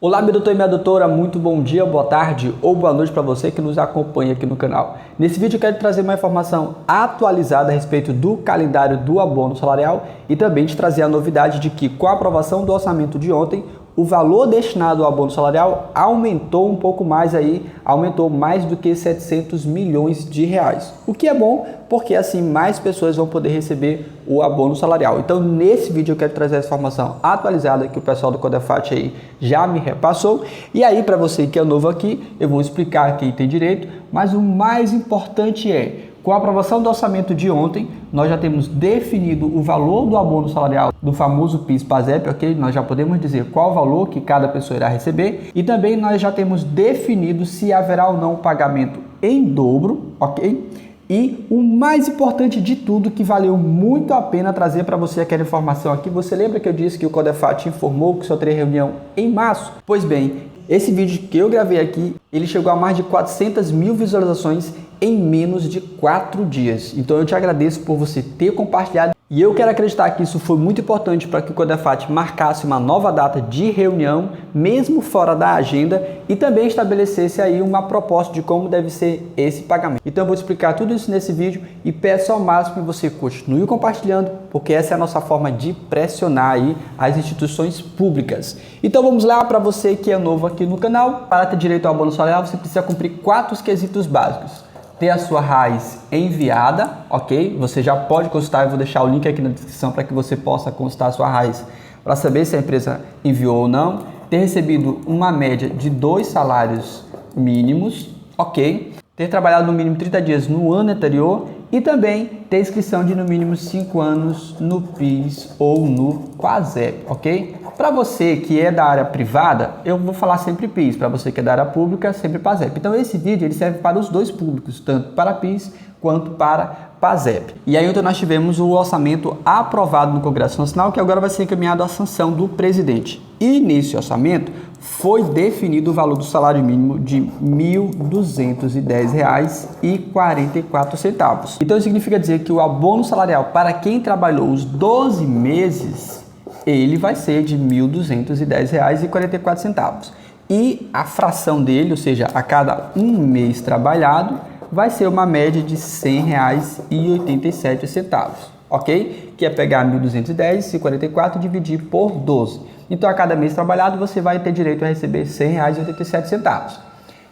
Olá, meu doutor e minha doutora, muito bom dia, boa tarde ou boa noite para você que nos acompanha aqui no canal. Nesse vídeo eu quero trazer uma informação atualizada a respeito do calendário do abono salarial e também te trazer a novidade de que com a aprovação do orçamento de ontem, o valor destinado ao abono salarial aumentou um pouco mais aí, aumentou mais do que 700 milhões de reais. O que é bom, porque assim mais pessoas vão poder receber o abono salarial. Então nesse vídeo eu quero trazer essa informação atualizada que o pessoal do Codefat aí já me repassou. E aí para você que é novo aqui, eu vou explicar quem tem direito, mas o mais importante é, com a aprovação do orçamento de ontem, nós já temos definido o valor do abono salarial do famoso PIS/PASEP, ok? Nós já podemos dizer qual o valor que cada pessoa irá receber e também nós já temos definido se haverá ou não pagamento em dobro, ok? E o mais importante de tudo, que valeu muito a pena trazer para você aquela informação aqui, você lembra que eu disse que o Codefat informou que só teria reunião em março? Pois bem, esse vídeo que eu gravei aqui, ele chegou a mais de 400 mil visualizações em menos de 4 dias. Então eu te agradeço por você ter compartilhado e eu quero acreditar que isso foi muito importante para que o Codefat marcasse uma nova data de reunião, mesmo fora da agenda, e também estabelecesse aí uma proposta de como deve ser esse pagamento. Então eu vou explicar tudo isso nesse vídeo e peço ao máximo que você continue compartilhando, porque essa é a nossa forma de pressionar aí as instituições públicas. Então vamos lá, para você que é novo aqui no canal, para ter direito ao abono salarial você precisa cumprir 4 quesitos básicos. Ter a sua RAIS enviada, ok? Você já pode consultar, eu vou deixar o link aqui na descrição para que você possa consultar a sua RAIS para saber se a empresa enviou ou não. Ter recebido uma média de 2 salários mínimos, ok? Ter trabalhado no mínimo 30 dias no ano anterior e também ter inscrição de no mínimo 5 anos no PIS ou no PASEP, ok? Para você que é da área privada, eu vou falar sempre PIS. Para você que é da área pública, sempre PASEP. Então esse vídeo ele serve para os dois públicos, tanto para PIS quanto para PASEP. E aí ontem nós tivemos o orçamento aprovado no Congresso Nacional, que agora vai ser encaminhado à sanção do presidente. E nesse orçamento foi definido o valor do salário mínimo de R$ 1.210,44. Então isso significa dizer que o abono salarial para quem trabalhou os 12 meses, ele vai ser de R$ 1.210,44. E a fração dele, ou seja, a cada um mês trabalhado, vai ser uma média de R$ 100,87, ok? Que é pegar 1.210,44 e dividir por 12. Então, a cada mês trabalhado, você vai ter direito a receber R$ 100,87.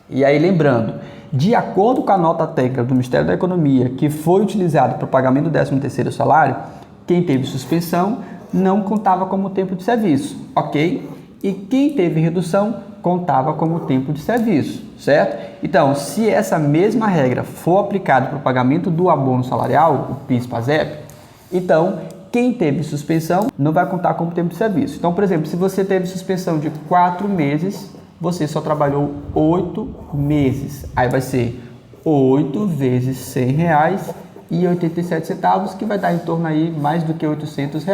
E aí, lembrando, de acordo com a nota técnica do Ministério da Economia, que foi utilizada para o pagamento do 13º salário, quem teve suspensão não contava como tempo de serviço, ok? E quem teve redução contava como tempo de serviço, certo? Então, se essa mesma regra for aplicada para o pagamento do abono salarial, o PIS/PASEP, então quem teve suspensão não vai contar como tempo de serviço. Então, por exemplo, se você teve suspensão de 4 meses, você só trabalhou 8 meses. Aí vai ser 8 vezes R$ 100,87, que vai dar em torno aí mais do que R$ 800,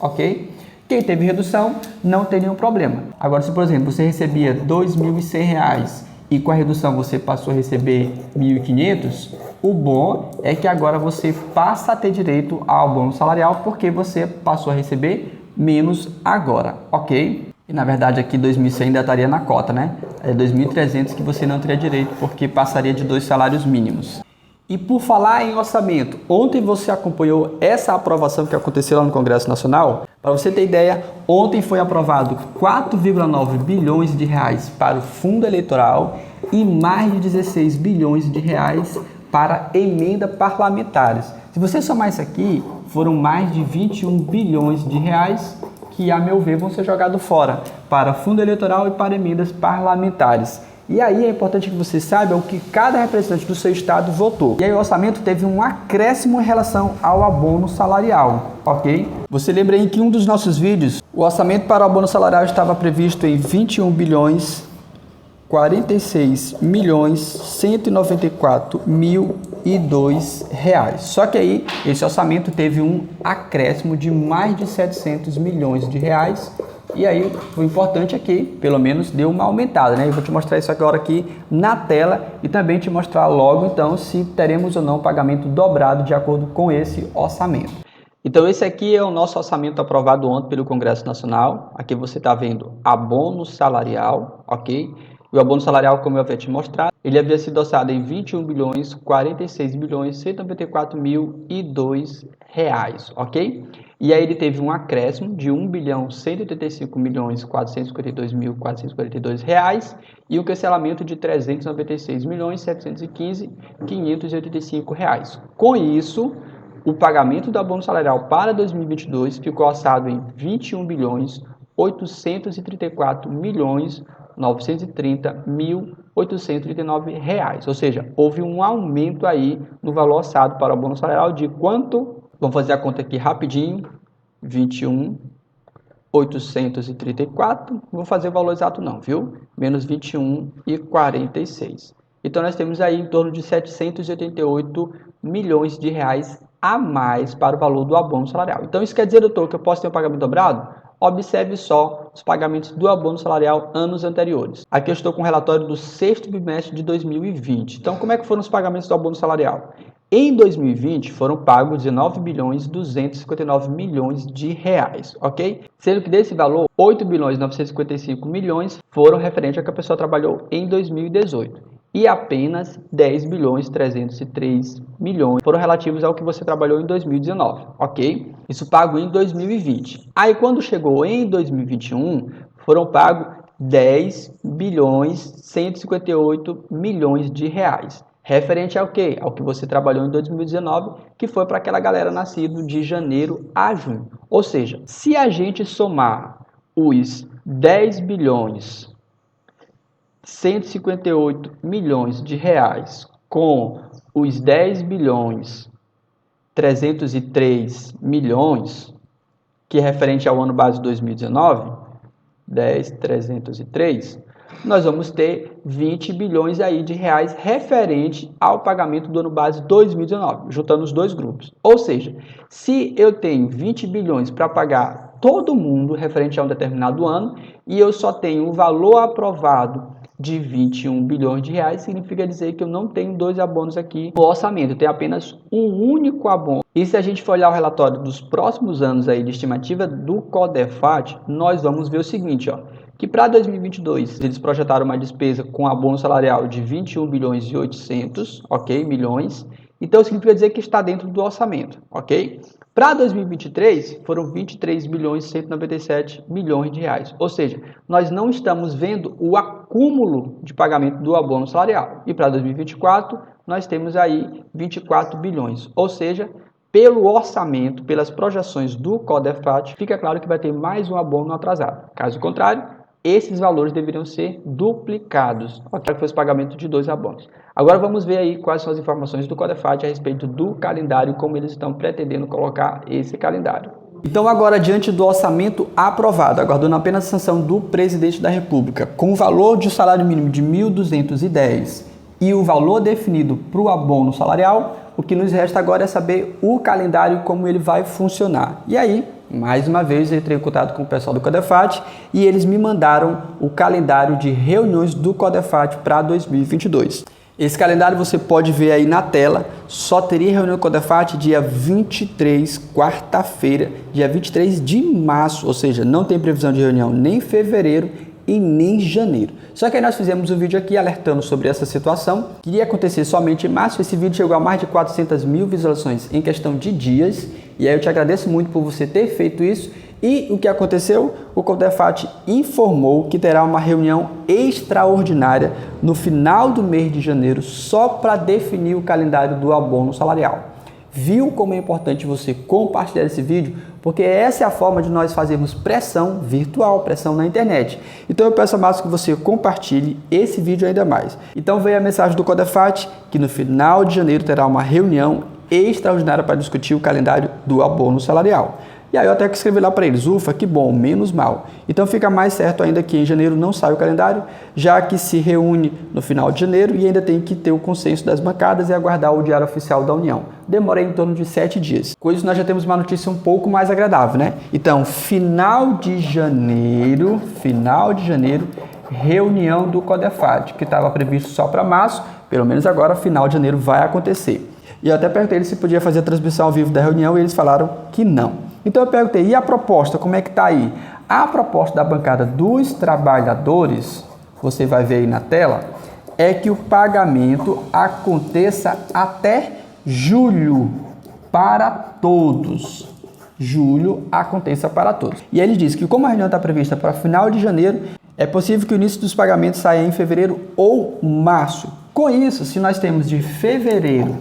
ok? Quem teve redução não tem nenhum problema. Agora, se por exemplo você recebia R$ 2.100 e com a redução você passou a receber R$ 1.500, o bom é que agora você passa a ter direito ao abono salarial porque você passou a receber menos agora, ok? E na verdade aqui 2.100 ainda estaria na cota, né? É 2.300 que você não teria direito porque passaria de 2 salários mínimos. E por falar em orçamento, ontem você acompanhou essa aprovação que aconteceu lá no Congresso Nacional? Para você ter ideia, ontem foi aprovado 4,9 bilhões de reais para o fundo eleitoral e mais de 16 bilhões de reais para emenda parlamentares. Se você somar isso aqui, foram mais de 21 bilhões de reais que, a meu ver, vão ser jogados fora para fundo eleitoral e para emendas parlamentares. E aí é importante que você saiba o que cada representante do seu estado votou. E aí o orçamento teve um acréscimo em relação ao abono salarial, ok? Você lembra aí que em um dos nossos vídeos, o orçamento para o abono salarial estava previsto em 21 bilhões 46 milhões 194 mil e R$2. Só que aí esse orçamento teve um acréscimo de mais de 700 milhões de reais. E aí, o importante é que, pelo menos, deu uma aumentada, né? Eu vou te mostrar isso agora aqui na tela e também te mostrar logo, então, se teremos ou não pagamento dobrado de acordo com esse orçamento. Então esse aqui é o nosso orçamento aprovado ontem pelo Congresso Nacional. Aqui você está vendo abono salarial, ok? E o abono salarial, como eu havia te mostrado, ele havia sido orçado em 21.046.194.002 reais, ok? E aí ele teve um acréscimo de 1.185.452.442 reais e um cancelamento de 396.715.585 reais. Com isso, o pagamento do abono salarial para 2022 ficou orçado em 21.834.930.839 reais. Ou seja, houve um aumento aí no valor orçado para o abono salarial de quanto? Vamos fazer a conta aqui rapidinho. 21.834. Não vou fazer o valor exato não, viu? Menos 21,46. Então nós temos aí em torno de 788 milhões de reais a mais para o valor do abono salarial. Então isso quer dizer, doutor, que eu posso ter um pagamento dobrado? Observe só os pagamentos do abono salarial anos anteriores. Aqui eu estou com o relatório do sexto bimestre de 2020. Então como é que foram os pagamentos do abono salarial? Em 2020 foram pagos 19.259 milhões de reais, ok? Sendo que desse valor, 8.955 milhões foram referentes ao que a pessoa trabalhou em 2018. E apenas 10.303 milhões foram relativos ao que você trabalhou em 2019, ok? Isso pago em 2020. Aí quando chegou em 2021, foram pagos 10.158 milhões de reais. Referente ao quê? Ao que você trabalhou em 2019, que foi para aquela galera nascida de janeiro a junho. Ou seja, se a gente somar os 10.158 milhões de reais com os 10.303 milhões, que é referente ao ano base 2019, 10.303, nós vamos ter 20 bilhões aí de reais referente ao pagamento do ano base 2019, juntando os dois grupos. Ou seja, se eu tenho 20 bilhões para pagar todo mundo referente a um determinado ano e eu só tenho o valor aprovado de 21 bilhões de reais, significa dizer que eu não tenho dois abonos aqui no orçamento, eu tenho apenas um único abono. E se a gente for olhar o relatório dos próximos anos aí de estimativa do CODEFAT, nós vamos ver o seguinte, ó, que para 2022 eles projetaram uma despesa com abono salarial de 21 bilhões e 800, ok, milhões. Então significa dizer que está dentro do orçamento, ok? Para 2023 foram 23 bilhões e 197 milhões de reais. Ou seja, nós não estamos vendo o acúmulo de pagamento do abono salarial. E para 2024 nós temos aí 24 bilhões. Ou seja, pelo orçamento, pelas projeções do CODEFAT, fica claro que vai ter mais um abono atrasado. Caso contrário, esses valores deveriam ser duplicados, ok? Que foi o pagamento de dois abonos. Agora vamos ver aí quais são as informações do CODEFAT a respeito do calendário, como eles estão pretendendo colocar esse calendário. Então agora, diante do orçamento aprovado, aguardando apenas a sanção do presidente da República, com o valor de salário mínimo de 1.210 e o valor definido para o abono salarial, o que nos resta agora é saber o calendário, como ele vai funcionar. E aí, mais uma vez, eu entrei em contato com o pessoal do CODEFAT e eles me mandaram o calendário de reuniões do CODEFAT para 2022. Esse calendário você pode ver aí na tela, só teria reunião do CODEFAT dia 23, quarta-feira, dia 23 de março, ou seja, não tem previsão de reunião nem em fevereiro e nem em janeiro. Só que aí nós fizemos um vídeo aqui alertando sobre essa situação, que iria acontecer somente em março. Esse vídeo chegou a mais de 400 mil visualizações em questão de dias, e aí eu te agradeço muito por você ter feito isso. E o que aconteceu? O CODEFAT informou que terá uma reunião extraordinária no final do mês de janeiro só para definir o calendário do abono salarial. Viu como é importante você compartilhar esse vídeo? Porque essa é a forma de nós fazermos pressão virtual, pressão na internet. Então eu peço a mais que você compartilhe esse vídeo ainda mais. Então veio a mensagem do CODEFAT que no final de janeiro terá uma reunião extraordinária para discutir o calendário do abono salarial. E aí eu até que escrevi lá para eles, ufa, que bom, menos mal. Então fica mais certo ainda que em janeiro não sai o calendário, já que se reúne no final de janeiro e ainda tem que ter o consenso das bancadas e aguardar o Diário Oficial da União. Demora em torno de 7 dias. Com isso nós já temos uma notícia um pouco mais agradável, né? Então, final de janeiro, reunião do CODEFAT, que estava previsto só para março, pelo menos agora, final de janeiro vai acontecer. E eu até perguntei eles se podia fazer a transmissão ao vivo da reunião e eles falaram que não. Então eu perguntei, e a proposta, como é que está aí? A proposta da bancada dos trabalhadores, você vai ver aí na tela, é que o pagamento aconteça até julho para todos. Julho aconteça para todos. E ele diz que como a reunião está prevista para final de janeiro, é possível que o início dos pagamentos saia em fevereiro ou março. Com isso, se nós temos de fevereiro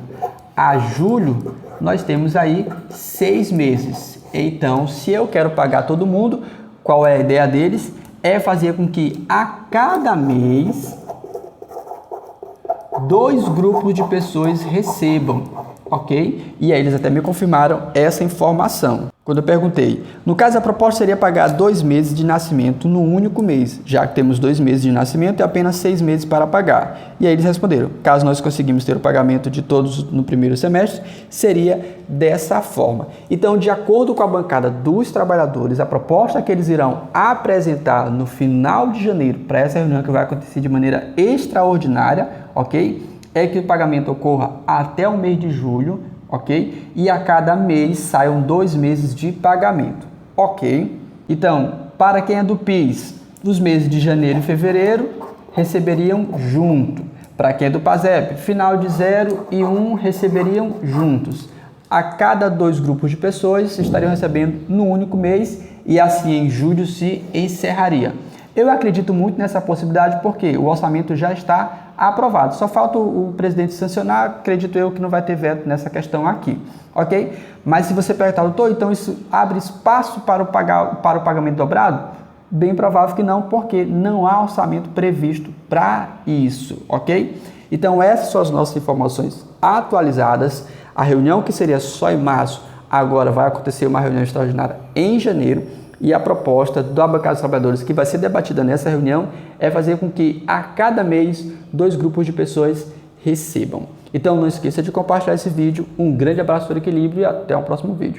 a julho, nós temos aí 6 meses. Então, se eu quero pagar todo mundo, qual é a ideia deles? É fazer com que a cada mês 2 grupos de pessoas recebam, ok? E aí eles até me confirmaram essa informação. Quando eu perguntei, no caso a proposta seria pagar 2 meses de nascimento no único mês, já que temos 2 meses de nascimento e apenas 6 meses para pagar. E aí eles responderam, caso nós conseguimos ter o pagamento de todos no primeiro semestre, seria dessa forma. Então, de acordo com a bancada dos trabalhadores, a proposta que eles irão apresentar no final de janeiro para essa reunião que vai acontecer de maneira extraordinária, ok? É que o pagamento ocorra até o mês de julho, ok? E a cada mês saiam 2 meses de pagamento, ok? Então, para quem é do PIS, nos meses de janeiro e fevereiro, receberiam junto. Para quem é do PASEP, final de 0 e 1 receberiam juntos. A cada 2 grupos de pessoas estariam recebendo no único mês e assim em julho se encerraria. Eu acredito muito nessa possibilidade porque o orçamento já está aprovado. Só falta o presidente sancionar, acredito eu que não vai ter veto nessa questão aqui, ok? Mas se você perguntar, doutor, então isso abre espaço para o pagamento dobrado? Bem provável que não, porque não há orçamento previsto para isso, ok? Então essas são as nossas informações atualizadas. A reunião que seria só em março, agora vai acontecer uma reunião extraordinária em janeiro. E a proposta da bancada dos trabalhadores que vai ser debatida nessa reunião é fazer com que a cada mês 2 grupos de pessoas recebam. Então não esqueça de compartilhar esse vídeo. Um grande abraço do Equilíbrio e até o próximo vídeo.